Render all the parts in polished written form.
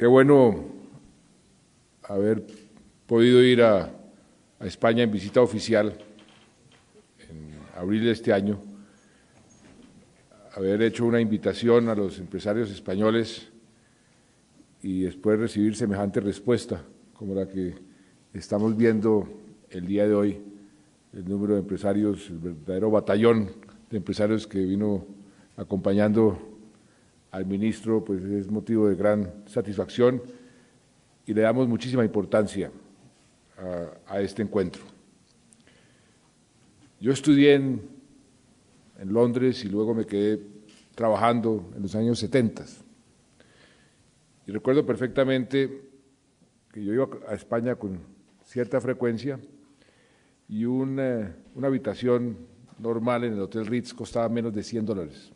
Qué bueno haber podido ir a España en visita oficial en abril de este año, haber hecho una invitación a los empresarios españoles y después recibir semejante respuesta como la que estamos viendo el día de hoy, el número de empresarios, el verdadero batallón de empresarios que vino acompañando al ministro, pues es motivo de gran satisfacción y le damos muchísima importancia a este encuentro. Yo estudié en Londres y luego me quedé trabajando en los años 70 y recuerdo perfectamente que yo iba a España con cierta frecuencia y una habitación normal en el Hotel Ritz costaba menos de $100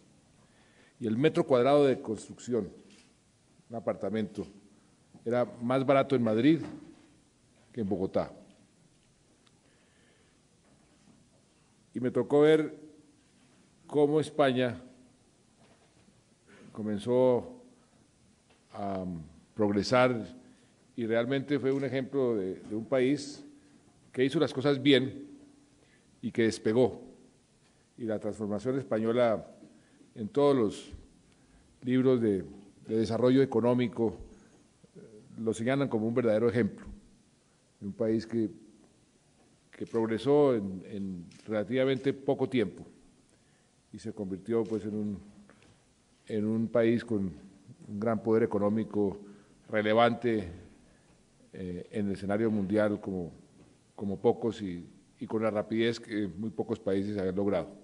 y el metro cuadrado de construcción, un apartamento, era más barato en Madrid que en Bogotá. Y me tocó ver cómo España comenzó a progresar y realmente fue un ejemplo de un país que hizo las cosas bien y que despegó. Y la transformación española en todos los libros de desarrollo económico lo señalan como un verdadero ejemplo de un país que progresó en relativamente poco tiempo y se convirtió pues en un país con un gran poder económico relevante en el escenario mundial como pocos y con la rapidez que muy pocos países han logrado.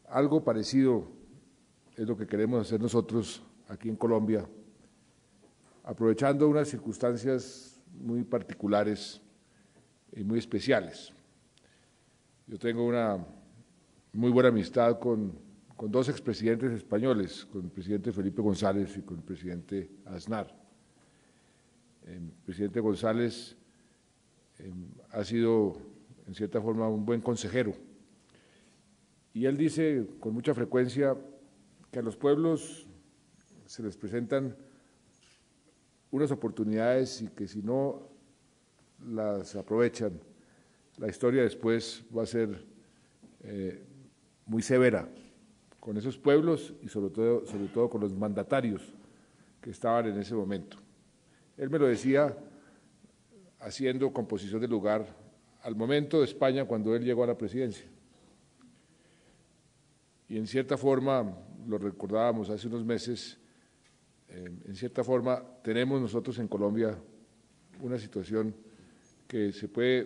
Algo parecido es lo que queremos hacer nosotros aquí en Colombia, aprovechando unas circunstancias muy particulares y muy especiales. Yo tengo una muy buena amistad con dos expresidentes españoles, con el presidente Felipe González y con el presidente Aznar. El presidente González ha sido, en cierta forma, un buen consejero. Y él dice con mucha frecuencia que a los pueblos se les presentan unas oportunidades y que si no las aprovechan, la historia después va a ser muy severa con esos pueblos y sobre todo con los mandatarios que estaban en ese momento. Él me lo decía haciendo composición de lugar al momento de España cuando él llegó a la presidencia. Y en cierta forma, lo recordábamos hace unos meses, en cierta forma tenemos nosotros en Colombia una situación que se puede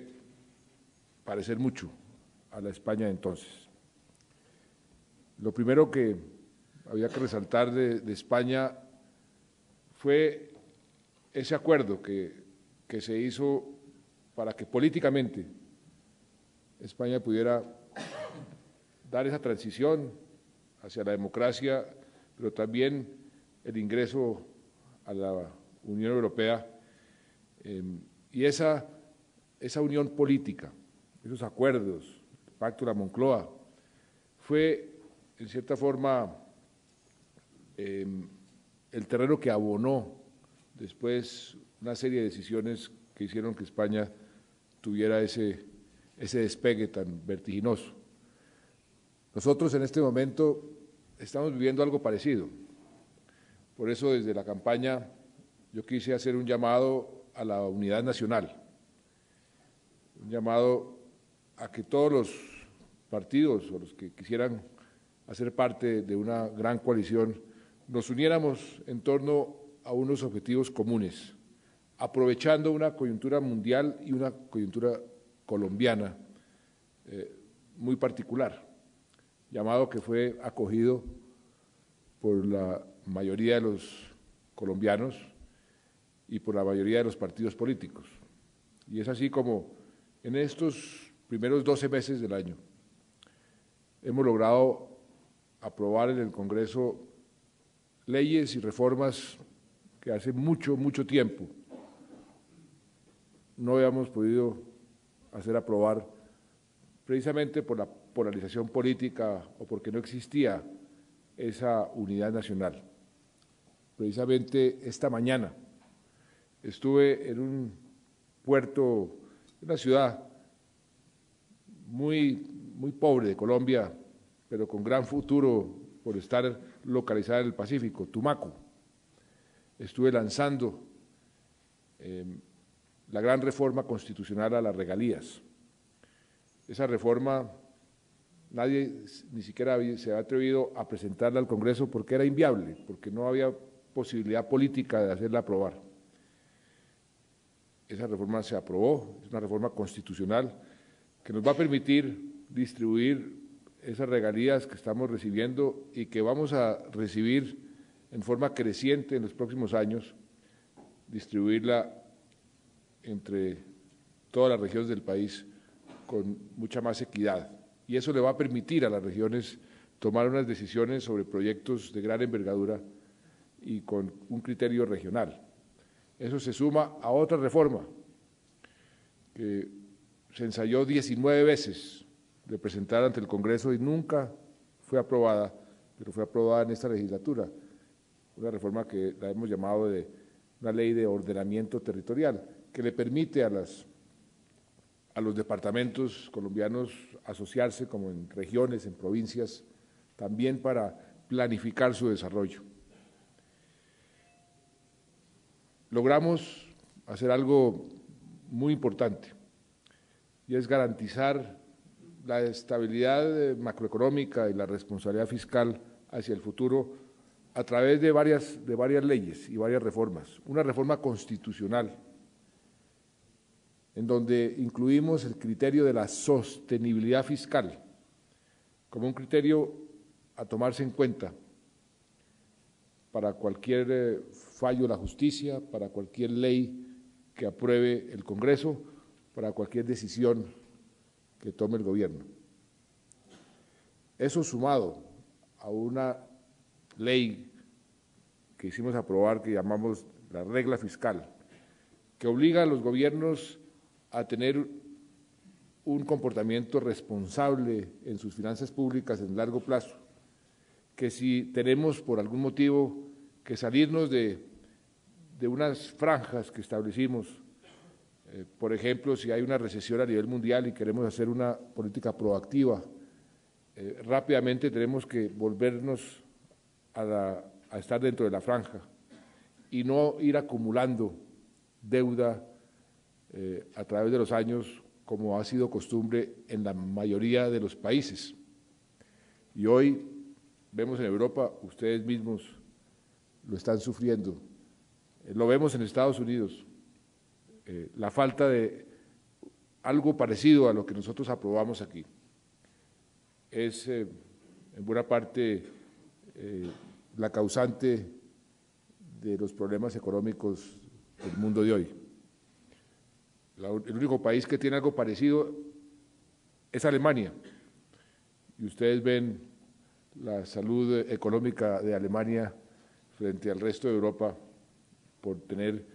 parecer mucho a la España de entonces. Lo primero que había que resaltar de España fue ese acuerdo que se hizo para que políticamente España pudiera dar esa transición hacia la democracia, pero también el ingreso a la Unión Europea y esa unión política, esos acuerdos, el Pacto de la Moncloa, fue en cierta forma el terreno que abonó después una serie de decisiones que hicieron que España tuviera ese despegue tan vertiginoso. Nosotros en este momento estamos viviendo algo parecido. Por eso desde la campaña yo quise hacer un llamado a la unidad nacional, un llamado a que todos los partidos o los que quisieran hacer parte de una gran coalición nos uniéramos en torno a unos objetivos comunes, aprovechando una coyuntura mundial y una coyuntura colombiana muy particular, llamado que fue acogido por la mayoría de los colombianos y por la mayoría de los partidos políticos. Y es así como en estos primeros 12 meses del año hemos logrado aprobar en el Congreso leyes y reformas que hace mucho tiempo no habíamos podido hacer aprobar precisamente por la polarización política o porque no existía esa unidad nacional. precisamente esta mañana estuve en un puerto, una ciudad muy pobre de Colombia, pero con gran futuro por estar localizada en el Pacífico, Tumaco. Estuve lanzando la gran reforma constitucional a las regalías. Esa reforma nadie ni siquiera se había atrevido a presentarla al Congreso porque era inviable, porque no había posibilidad política de hacerla aprobar. Esa reforma se aprobó, es una reforma constitucional que nos va a permitir distribuir esas regalías que estamos recibiendo y que vamos a recibir en forma creciente en los próximos años, distribuirla entre todas las regiones del país con mucha más equidad. Y eso le va a permitir a las regiones tomar unas decisiones sobre proyectos de gran envergadura y con un criterio regional. Eso se suma a otra reforma que se ensayó 19 veces de presentar ante el Congreso y nunca fue aprobada, pero fue aprobada en esta legislatura, una reforma que la hemos llamado de una ley de ordenamiento territorial, que le permite a los departamentos colombianos asociarse como en regiones, en provincias, también para planificar su desarrollo. Logramos hacer algo muy importante y es garantizar la estabilidad macroeconómica y la responsabilidad fiscal hacia el futuro a través de varias leyes y varias reformas. Una reforma constitucional en donde incluimos el criterio de la sostenibilidad fiscal como un criterio a tomarse en cuenta para cualquier fallo de la justicia, para cualquier ley que apruebe el Congreso, para cualquier decisión que tome el gobierno. Eso sumado a una ley que hicimos aprobar que llamamos la regla fiscal, que obliga a los gobiernos a tener un comportamiento responsable en sus finanzas públicas en largo plazo, que si tenemos por algún motivo que salirnos de unas franjas que establecimos, por ejemplo, si hay una recesión a nivel mundial y queremos hacer una política proactiva, rápidamente tenemos que volvernos a estar dentro de la franja y no ir acumulando deuda a través de los años, como ha sido costumbre en la mayoría de los países. Y hoy vemos en Europa, ustedes mismos lo están sufriendo, lo vemos en Estados Unidos, la falta de algo parecido a lo que nosotros aprobamos aquí. Es en buena parte la causante de los problemas económicos del mundo de hoy. El único país que tiene algo parecido es Alemania, y ustedes ven la salud económica de Alemania frente al resto de Europa por tener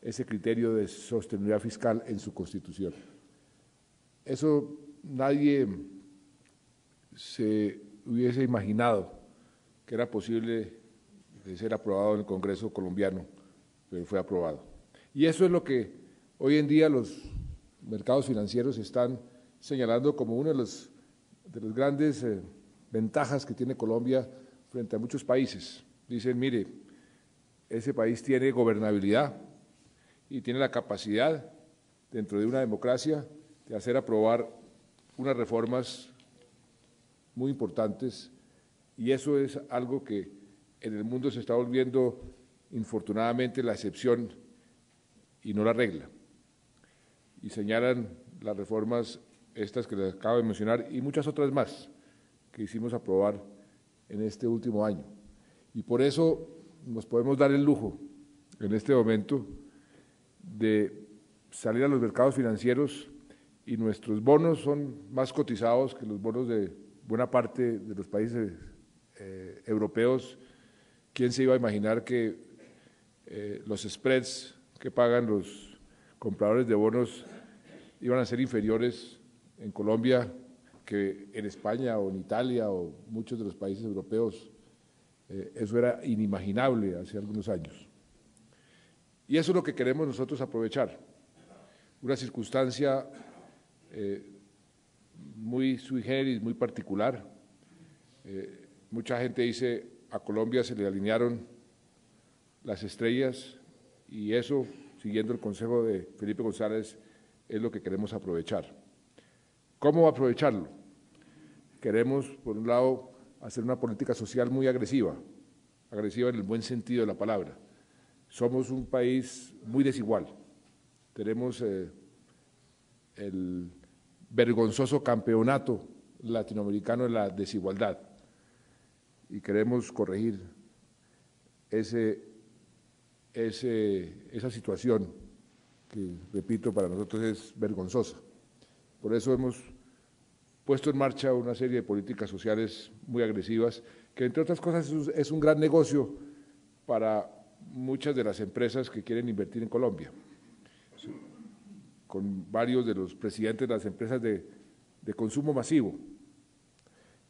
ese criterio de sostenibilidad fiscal en su Constitución. Eso nadie se hubiese imaginado que era posible de ser aprobado en el Congreso colombiano, pero fue aprobado. Y eso es lo que hoy en día los mercados financieros están señalando como una de las grandes ventajas que tiene Colombia frente a muchos países. Dicen, mire, ese país tiene gobernabilidad y tiene la capacidad, dentro de una democracia, de hacer aprobar unas reformas muy importantes, y eso es algo que en el mundo se está volviendo, infortunadamente, la excepción y no la regla. Y señalan las reformas estas que les acabo de mencionar y muchas otras más que hicimos aprobar en este último año. Y por eso nos podemos dar el lujo en este momento de salir a los mercados financieros y nuestros bonos son más cotizados que los bonos de buena parte de los países europeos. ¿Quién se iba a imaginar que los spreads que pagan los compradores de bonos iban a ser inferiores en Colombia que en España o en Italia o muchos de los países europeos? Eso era inimaginable hace algunos años. Y eso es lo que queremos nosotros aprovechar, una circunstancia muy sui generis, muy particular. Mucha gente dice, a Colombia se le alinearon las estrellas y eso, siguiendo el consejo de Felipe González, es lo que queremos aprovechar. ¿Cómo aprovecharlo? Queremos, por un lado, hacer una política social muy agresiva en el buen sentido de la palabra. Somos un país muy desigual. Tenemos el vergonzoso campeonato latinoamericano de la desigualdad y queremos corregir esa situación que, repito, para nosotros es vergonzosa. Por eso hemos puesto en marcha una serie de políticas sociales muy agresivas, que entre otras cosas es un gran negocio para muchas de las empresas que quieren invertir en Colombia. Con varios de los presidentes de las empresas de consumo masivo.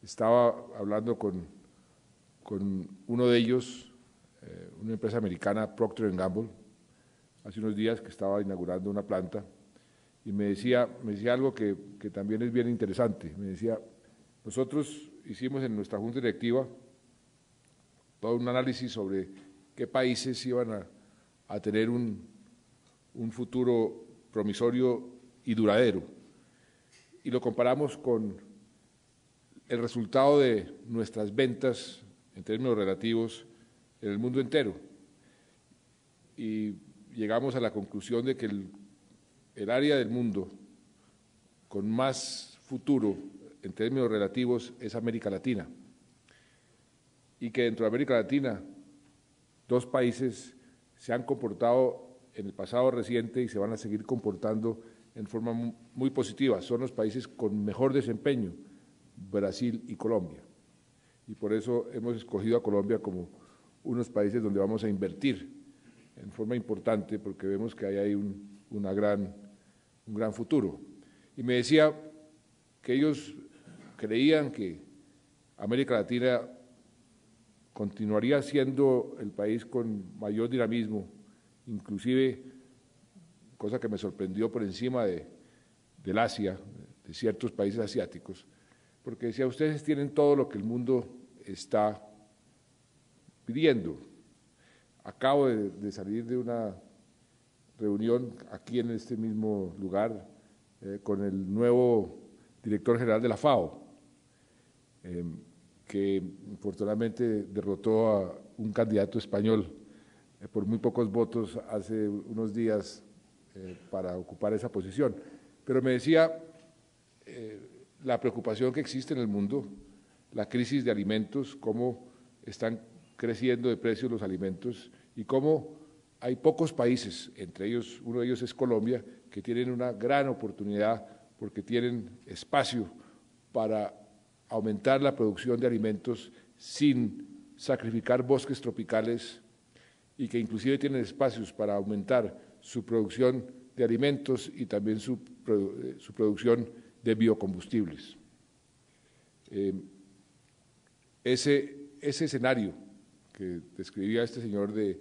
Estaba hablando con uno de ellos, una empresa americana, Procter & Gamble, hace unos días que estaba inaugurando una planta, y me decía algo que también es bien interesante. Me decía, nosotros hicimos en nuestra junta directiva todo un análisis sobre qué países iban a tener un futuro promisorio y duradero, y lo comparamos con el resultado de nuestras ventas en términos relativos en el mundo entero, y llegamos a la conclusión de que el área del mundo con más futuro en términos relativos es América Latina, y que dentro de América Latina 2 países se han comportado en el pasado reciente y se van a seguir comportando en forma muy positiva. Son los países con mejor desempeño, Brasil y Colombia. Y por eso hemos escogido a Colombia como unos países donde vamos a invertir en forma importante, porque vemos que hay un gran futuro. Y me decía que ellos creían que América Latina continuaría siendo el país con mayor dinamismo, inclusive, cosa que me sorprendió, por encima del Asia, de ciertos países asiáticos, porque decía, ustedes tienen todo lo que el mundo está pidiendo. Acabo de salir de una reunión aquí en este mismo lugar con el nuevo director general de la FAO, que afortunadamente derrotó a un candidato español por muy pocos votos hace unos días para ocupar esa posición. Pero me decía la preocupación que existe en el mundo, la crisis de alimentos, cómo están creciendo de precios los alimentos y cómo hay pocos países, entre ellos, uno de ellos es Colombia, que tienen una gran oportunidad porque tienen espacio para aumentar la producción de alimentos sin sacrificar bosques tropicales y que inclusive tienen espacios para aumentar su producción de alimentos y también su producción de biocombustibles. Ese escenario que describía este señor de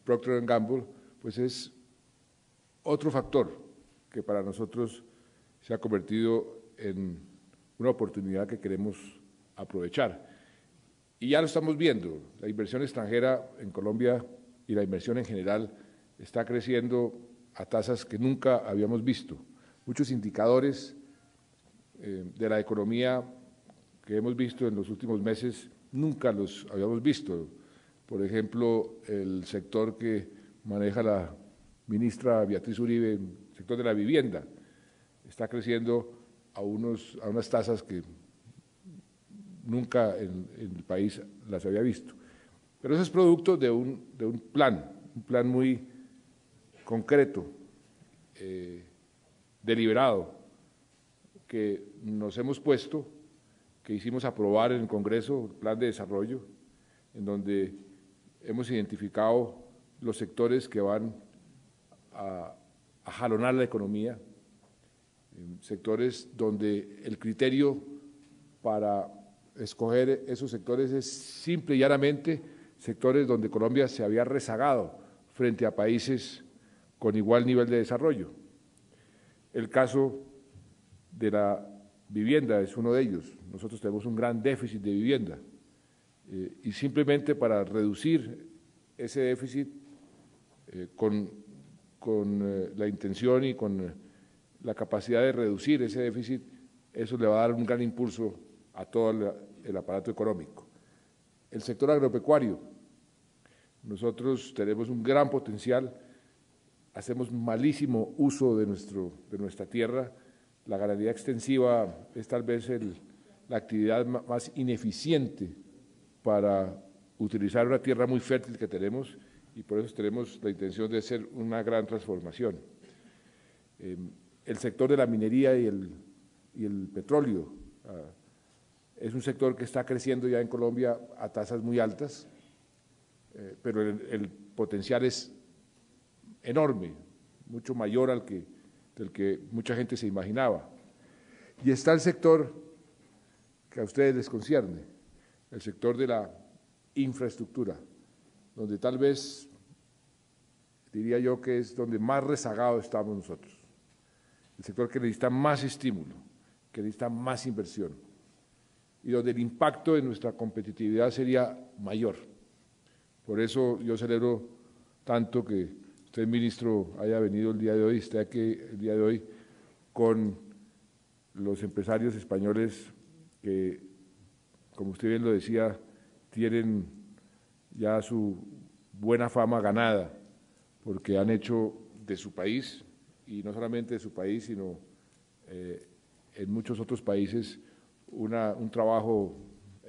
Procter & Gamble, pues es otro factor que para nosotros se ha convertido en una oportunidad que queremos aprovechar. Y ya lo estamos viendo, la inversión extranjera en Colombia y la inversión en general está creciendo a tasas que nunca habíamos visto. Muchos indicadores de la economía que hemos visto en los últimos meses nunca los habíamos visto. Por ejemplo, el sector que maneja la ministra Beatriz Uribe, el sector de la vivienda, está creciendo a unas tasas que nunca en el país las había visto. Pero eso es producto de un plan muy concreto, deliberado, que nos hemos puesto, que hicimos aprobar en el Congreso, el Plan de Desarrollo, en donde hemos identificado los sectores que van a jalonar la economía, sectores donde el criterio para escoger esos sectores es simple y llanamente sectores donde Colombia se había rezagado frente a países con igual nivel de desarrollo. El caso de la vivienda es uno de ellos. Nosotros tenemos un gran déficit de vivienda y simplemente para reducir ese déficit con la intención y con la capacidad de reducir ese déficit, eso le va a dar un gran impulso a todo el aparato económico. El sector agropecuario, nosotros tenemos un gran potencial, hacemos malísimo uso de nuestra tierra, la ganadería extensiva es tal vez la actividad más ineficiente para utilizar una tierra muy fértil que tenemos y por eso tenemos la intención de hacer una gran transformación. El sector de la minería y el petróleo es un sector que está creciendo ya en Colombia a tasas muy altas, pero el potencial es enorme, mucho mayor del que mucha gente se imaginaba. Y está el sector que a ustedes les concierne, el sector de la infraestructura, donde tal vez, diría yo que es donde más rezagados estamos nosotros, el sector que necesita más estímulo, que necesita más inversión, y donde el impacto en nuestra competitividad sería mayor. Por eso yo celebro tanto que usted, ministro, haya venido el día de hoy, esté aquí el día de hoy con los empresarios españoles que, como usted bien lo decía, tienen ya su buena fama ganada, porque han hecho de su país, y no solamente de su país, sino en muchos otros países, un trabajo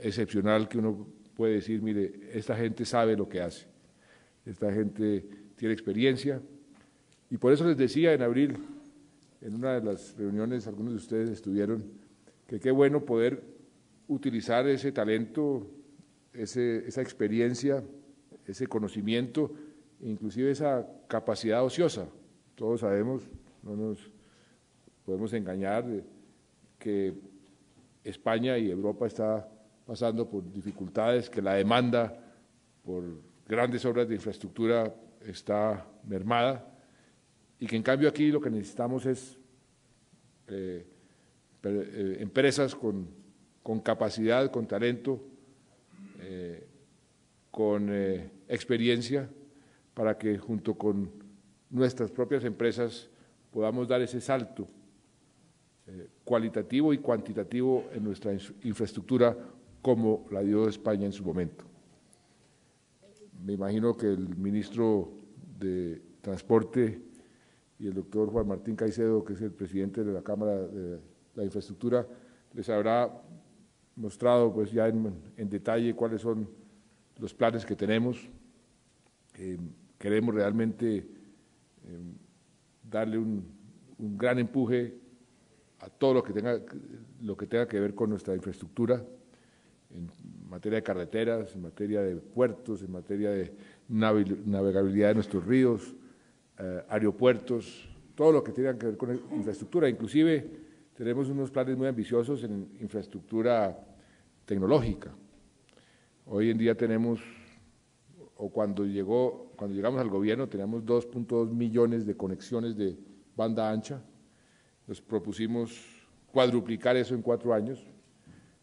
excepcional que uno puede decir, mire, esta gente sabe lo que hace, esta gente tiene experiencia, y por eso les decía en abril, en una de las reuniones, algunos de ustedes estuvieron, que qué bueno poder utilizar ese talento, esa experiencia, ese conocimiento, inclusive esa capacidad ociosa. Todos sabemos, no nos podemos engañar, que España y Europa está pasando por dificultades, que la demanda por grandes obras de infraestructura está mermada y que en cambio aquí lo que necesitamos es empresas con capacidad, con talento, con experiencia, para que junto con nuestras propias empresas podamos dar ese salto cualitativo y cuantitativo en nuestra infraestructura como la dio España en su momento. Me imagino que el ministro de Transporte y el doctor Juan Martín Caicedo, que es el presidente de la Cámara de la Infraestructura, les habrá mostrado pues ya en detalle cuáles son los planes que tenemos. Queremos realmente darle un gran empuje a todo lo que tenga que ver con nuestra infraestructura, en materia de carreteras, en materia de puertos, en materia de navegabilidad de nuestros ríos, aeropuertos, todo lo que tenga que ver con infraestructura. Inclusive tenemos unos planes muy ambiciosos en infraestructura tecnológica. Hoy en día tenemos, o cuando llegamos al gobierno, teníamos 2.2 millones de conexiones de banda ancha. Nos propusimos cuadruplicar eso en 4 años.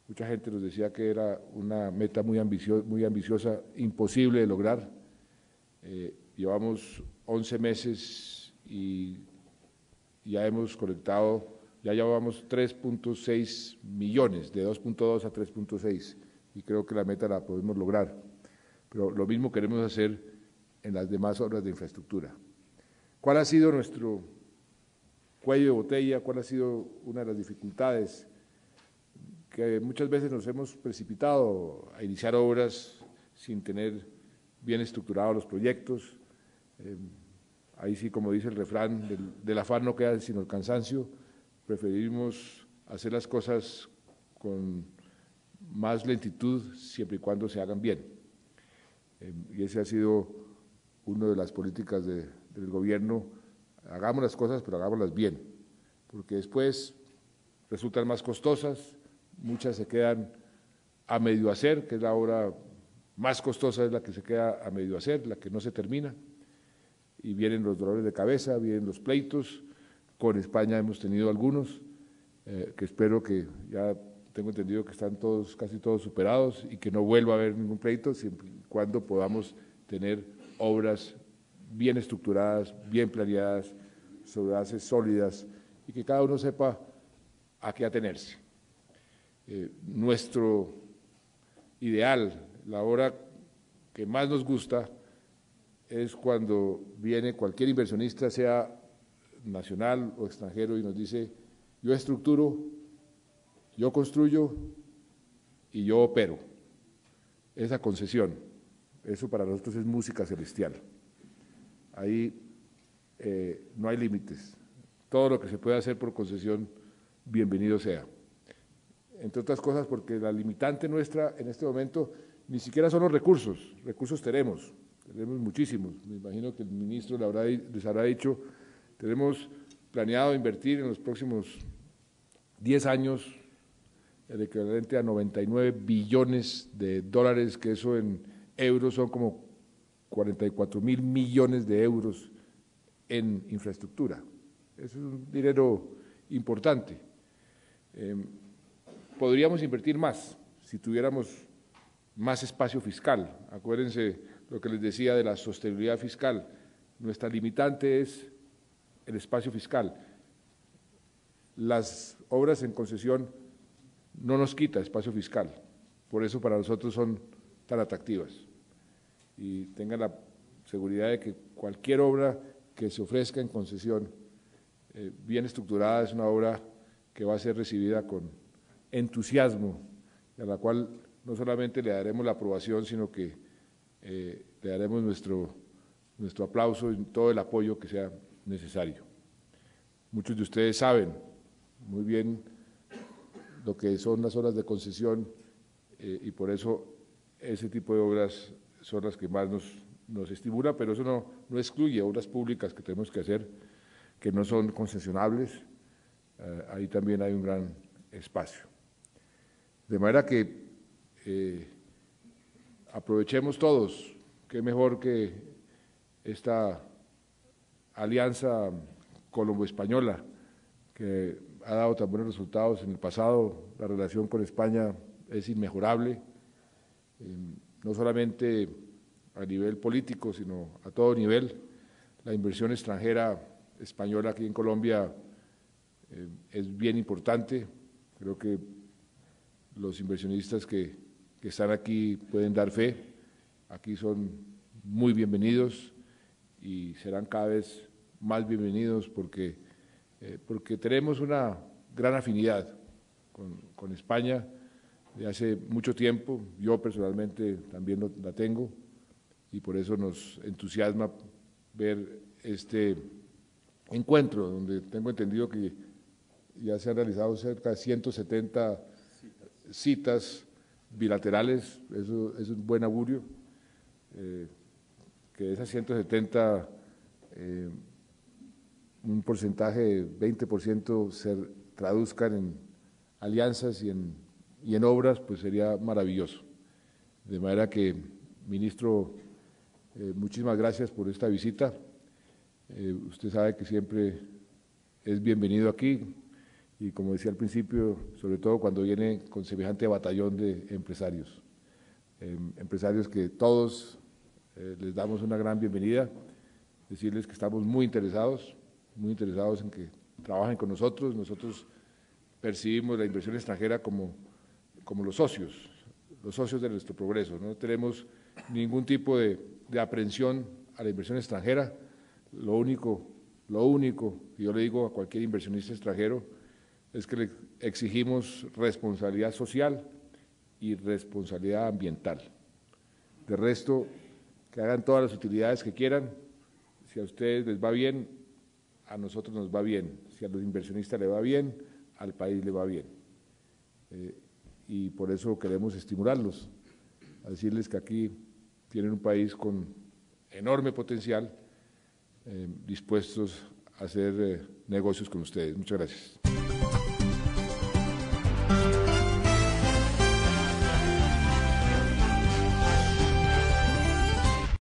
Mucha gente nos decía que era una meta muy ambiciosa, imposible de lograr. Llevamos 11 meses y ya hemos conectado, ya llevamos 3.6 millones, de 2.2 a 3.6, y creo que la meta la podemos lograr. Pero lo mismo queremos hacer en las demás obras de infraestructura. ¿Cuál ha sido nuestro cuello de botella? ¿Cuál ha sido una de las dificultades? Que muchas veces nos hemos precipitado a iniciar obras sin tener bien estructurados los proyectos. Ahí sí, como dice el refrán, del afán no queda sino el cansancio. Preferimos hacer las cosas con más lentitud siempre y cuando se hagan bien. Y ese ha sido una de las políticas del gobierno. Hagamos las cosas, pero hagámoslas bien, porque después resultan más costosas, muchas se quedan a medio hacer, que es la obra más costosa, es la que se queda a medio hacer, la que no se termina, y vienen los dolores de cabeza, vienen los pleitos. Con España hemos tenido algunos, que espero que ya tengo entendido que están todos, casi todos superados y que no vuelva a haber ningún pleito, siempre y cuando podamos tener obras bien estructuradas, bien planeadas, sobre bases sólidas y que cada uno sepa a qué atenerse. Nuestro ideal, la obra que más nos gusta, es cuando viene cualquier inversionista, sea nacional o extranjero, y nos dice: yo estructuro, yo construyo y yo opero. Esa concesión, eso para nosotros es música celestial. Ahí no hay límites. Todo lo que se pueda hacer por concesión, bienvenido sea. Entre otras cosas porque la limitante nuestra en este momento ni siquiera son los recursos. Recursos tenemos muchísimos. Me imagino que el ministro les habrá dicho, tenemos planeado invertir en los próximos 10 años el equivalente a 99 billones de dólares, que eso en euros son como 44.000 millones de euros en infraestructura. Eso es un dinero importante. Podríamos invertir más si tuviéramos más espacio fiscal. Acuérdense lo que les decía de la sostenibilidad fiscal. Nuestra limitante es el espacio fiscal. Las obras en concesión no nos quita espacio fiscal, por eso para nosotros son tan atractivas. Y tengan la seguridad de que cualquier obra que se ofrezca en concesión, bien estructurada, es una obra que va a ser recibida con entusiasmo, y a la cual no solamente le daremos la aprobación, sino que le daremos nuestro aplauso y todo el apoyo que sea necesario. Muchos de ustedes saben muy bien lo que son las obras de concesión, y por eso ese tipo de obras son las que más nos estimulan, pero eso no excluye obras públicas que tenemos que hacer, que no son concesionables. Ahí también hay un gran espacio. De manera que aprovechemos todos, qué mejor que esta alianza colombo-española, que ha dado tan buenos resultados en el pasado. La relación con España es inmejorable, no solamente a nivel político, sino a todo nivel. La inversión extranjera española aquí en Colombia es bien importante. Creo que los inversionistas que están aquí pueden dar fe. Aquí son muy bienvenidos y serán cada vez más bienvenidos porque tenemos una gran afinidad con España de hace mucho tiempo. Yo personalmente también la tengo, y por eso nos entusiasma ver este encuentro, donde tengo entendido que ya se han realizado cerca de 170 citas bilaterales. Eso es un buen augurio, que de esas 170 un porcentaje de 20% se traduzcan en alianzas y en obras, pues sería maravilloso. De manera que, ministro, muchísimas gracias por esta visita. Usted sabe que siempre es bienvenido aquí, y como decía al principio, sobre todo cuando viene con semejante batallón de empresarios. Empresarios que todos les damos una gran bienvenida, decirles que estamos muy interesados en que trabajen con nosotros. Nosotros percibimos la inversión extranjera como los socios de nuestro progreso. No tenemos ningún tipo de aprehensión a la inversión extranjera. Lo único que yo le digo a cualquier inversionista extranjero es que le exigimos responsabilidad social y responsabilidad ambiental. De resto, que hagan todas las utilidades que quieran. Si a ustedes les va bien, a nosotros nos va bien. Si a los inversionistas les va bien, al país le va bien. Y por eso queremos estimularlos, a decirles que aquí tienen un país con enorme potencial, dispuestos a hacer negocios con ustedes. Muchas gracias.